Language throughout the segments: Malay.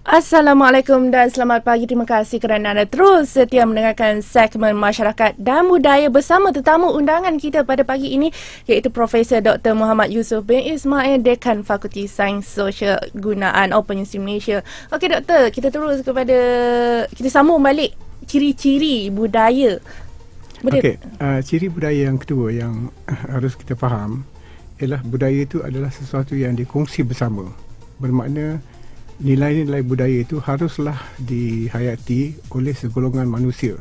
Assalamualaikum dan selamat pagi. Terima kasih kerana anda terus setia mendengarkan segmen Masyarakat dan Budaya bersama tetamu undangan kita pada pagi ini, iaitu Profesor Dr. Muhammad Yusof bin Ismail, Dekan Fakulti Sains Sosial Gunaan Open University Malaysia. Okey doktor, kita terus kita sambung balik ciri-ciri budaya. Okey, ciri budaya yang kedua yang harus kita faham ialah budaya itu adalah sesuatu yang dikongsi bersama. Bermakna nilai-nilai budaya itu haruslah dihayati oleh segolongan manusia.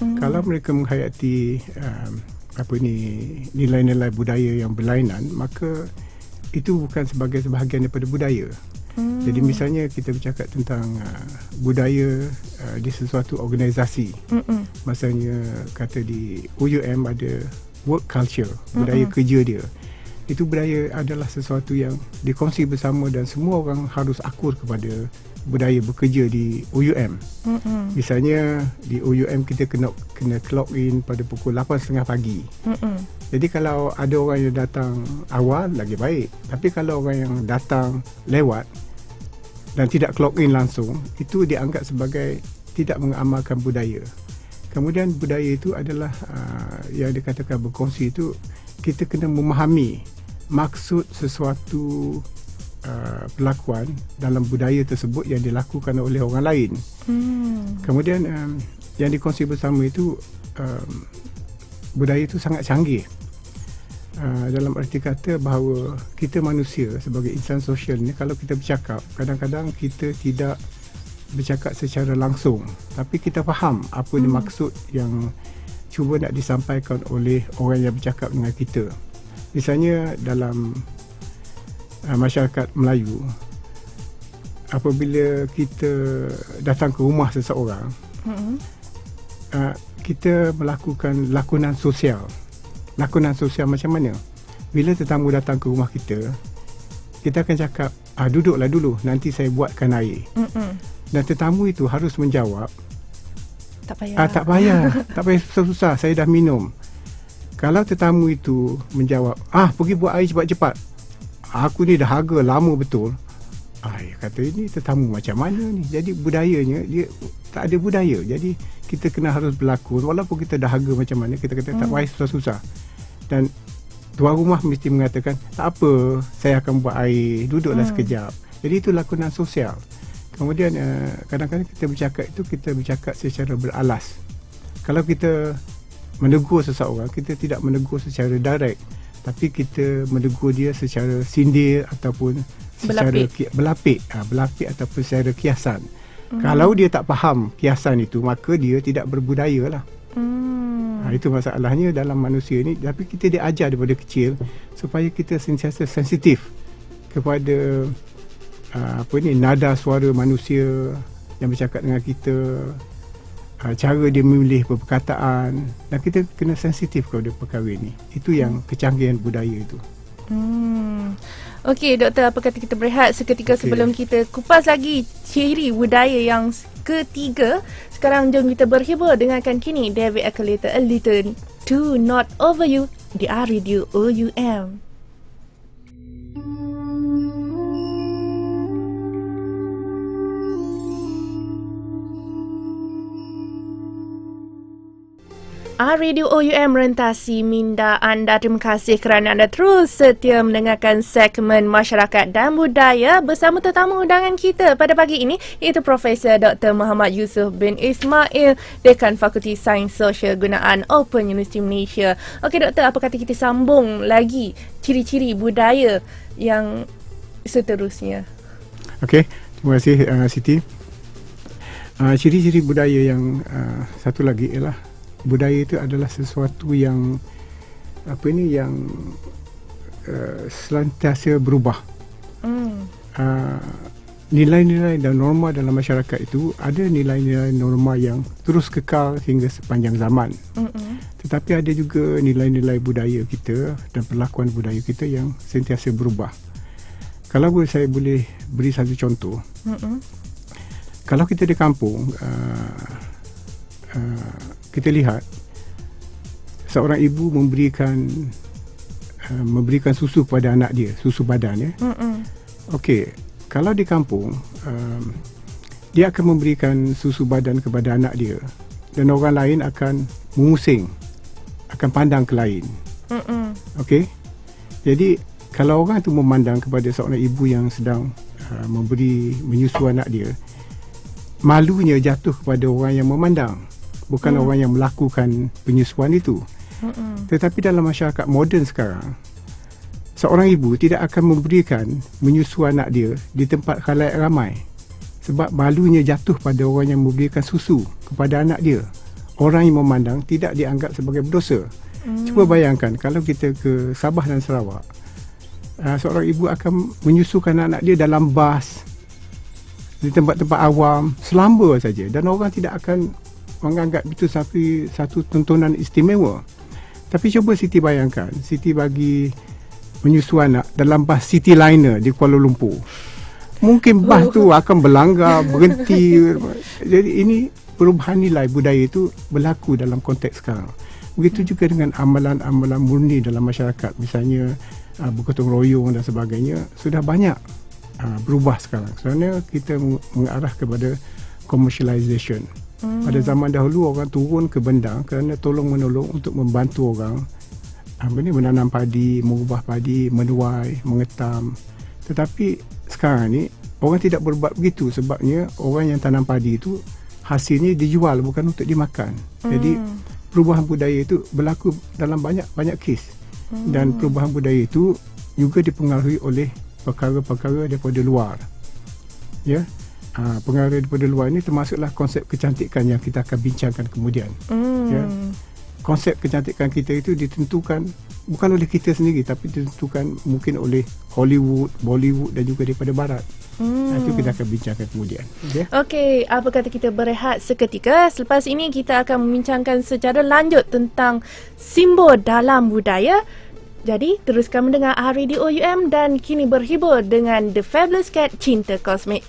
Kalau mereka menghayati nilai-nilai budaya yang berlainan, maka itu bukan sebagai sebahagian daripada budaya. Jadi misalnya kita bercakap tentang budaya di sesuatu organisasi. Misalnya kata di UUM ada work culture, budaya kerja dia. Itu budaya adalah sesuatu yang dikongsi bersama dan semua orang harus akur kepada budaya bekerja di UUM. Misalnya di UUM kita kena clock in pada pukul 8.30 pagi. Jadi kalau ada orang yang datang awal lagi baik. Tapi kalau orang yang datang lewat dan tidak clock in langsung, itu dianggap sebagai tidak mengamalkan budaya. Kemudian budaya itu adalah yang dikatakan berkongsi itu, kita kena memahami maksud sesuatu perlakuan dalam budaya tersebut yang dilakukan oleh orang lain. Kemudian yang dikongsi bersama itu, budaya itu sangat canggih. Dalam arti kata bahawa kita manusia sebagai insan sosial ni, kalau kita bercakap, kadang-kadang kita tidak bercakap secara langsung, tapi kita faham apa maksud yang cuba nak disampaikan oleh orang yang bercakap dengan kita. Misalnya dalam masyarakat Melayu, apabila kita datang ke rumah seseorang, kita melakukan lakonan sosial. Lakonan sosial macam mana? Bila tetamu datang ke rumah kita, kita akan cakap, duduklah dulu, nanti saya buatkan air. Dan tetamu itu harus menjawab, tak payah susah-susah, saya dah minum. Kalau tetamu itu menjawab, pergi buat air cepat-cepat, aku ni dah harga lama betul. Kata ini tetamu macam mana ni? Jadi budayanya, dia tak ada budaya. Jadi kita kena harus berlakon, walaupun kita dah harga macam mana, kita kata tak payah susah-susah. Dan tuan rumah mesti mengatakan, tak apa, saya akan buat air, duduklah sekejap. Jadi itu lakonan sosial. Kemudian kadang-kadang kita bercakap secara beralas. Kalau kita menegur seseorang, kita tidak menegur secara direct, tapi kita menegur dia secara sindir ataupun secara belapik ataupun secara kiasan. Kalau dia tak faham kiasan itu, maka dia tidak berbudaya lah. Itu masalahnya dalam manusia ni. Tapi kita diajar daripada kecil supaya kita sentiasa sensitif kepada nada suara manusia yang bercakap dengan kita, cara dia memilih perkataan, dan kita kena sensitif kepada perkara ini. Itu yang kecanggihan budaya itu. Okey doktor, apa kata kita berehat seketika sebelum kita kupas lagi ciri budaya yang ketiga. Sekarang jom kita berhibur dengarkan kini David Archuleta, A Little Too Not Over You di Radio UUM. Radio UUM merentasi minda anda. Terima kasih kerana anda terus setia mendengarkan segmen Masyarakat dan Budaya bersama tetamu undangan kita pada pagi ini, iaitu Profesor Dr. Muhammad Yusof bin Ismail, Dekan Fakulti Sains Sosial Gunaan Open University Malaysia. Okey doktor, apa kata kita sambung lagi ciri-ciri budaya yang seterusnya? Okey, terima kasih Siti. Ciri-ciri budaya yang satu lagi ialah budaya itu adalah sesuatu yang senantiasa berubah. Nilai-nilai dan norma dalam masyarakat itu, ada nilai-nilai norma yang terus kekal hingga sepanjang zaman. Tetapi ada juga nilai-nilai budaya kita dan perlakuan budaya kita yang sentiasa berubah. Kalau saya boleh beri satu contoh. Kalau kita di kampung, kita lihat seorang ibu memberikan susu kepada anak dia, susu badan ya. Okey, kalau di kampung dia akan memberikan susu badan kepada anak dia, dan orang lain akan mengusing, akan pandang ke lain. Okey. Jadi kalau orang tu memandang kepada seorang ibu yang sedang menyusu anak dia, malunya jatuh kepada orang yang memandang, bukan orang yang melakukan penyusuan itu. Tetapi dalam masyarakat moden sekarang, seorang ibu tidak akan memberikan menyusu anak dia di tempat khalayak ramai, sebab malunya jatuh pada orang yang memberikan susu kepada anak dia. Orang yang memandang tidak dianggap sebagai berdosa. Cuba bayangkan kalau kita ke Sabah dan Sarawak, seorang ibu akan menyusukan anak dia dalam bas, di tempat-tempat awam, selamba saja, dan orang tidak akan menganggap itu satu tontonan istimewa. Tapi cuba Siti bayangkan, Siti bagi menyusu anak dalam bas Cityliner di Kuala Lumpur. Mungkin bas tu akan berlanggar, berhenti. Jadi ini perubahan nilai budaya itu berlaku dalam konteks sekarang. Begitu juga dengan amalan-amalan murni dalam masyarakat, misalnya bergotong royong dan sebagainya, sudah banyak berubah sekarang. Sebenarnya kita mengarah kepada commercialization. Pada zaman dahulu orang turun ke bendang kerana tolong-menolong untuk membantu orang menanam padi, mengubah padi, menuai, mengetam. Tetapi sekarang ni orang tidak berbuat begitu, sebabnya orang yang tanam padi itu hasilnya dijual, bukan untuk dimakan. Jadi perubahan budaya itu berlaku dalam banyak kes. Dan perubahan budaya itu juga dipengaruhi oleh perkara-perkara daripada luar. Ya. Pengaruh daripada luar ini termasuklah konsep kecantikan yang kita akan bincangkan kemudian. Ya. Konsep kecantikan kita itu ditentukan bukan oleh kita sendiri, tapi ditentukan mungkin oleh Hollywood, Bollywood dan juga daripada barat. Itu kita akan bincangkan kemudian. Okey, apa kata kita berehat seketika? Selepas ini kita akan membincangkan secara lanjut tentang simbol dalam budaya. Jadi, teruskan mendengar Radio UM dan kini berhibur dengan The Fabulous Cat Cinta Kosmik.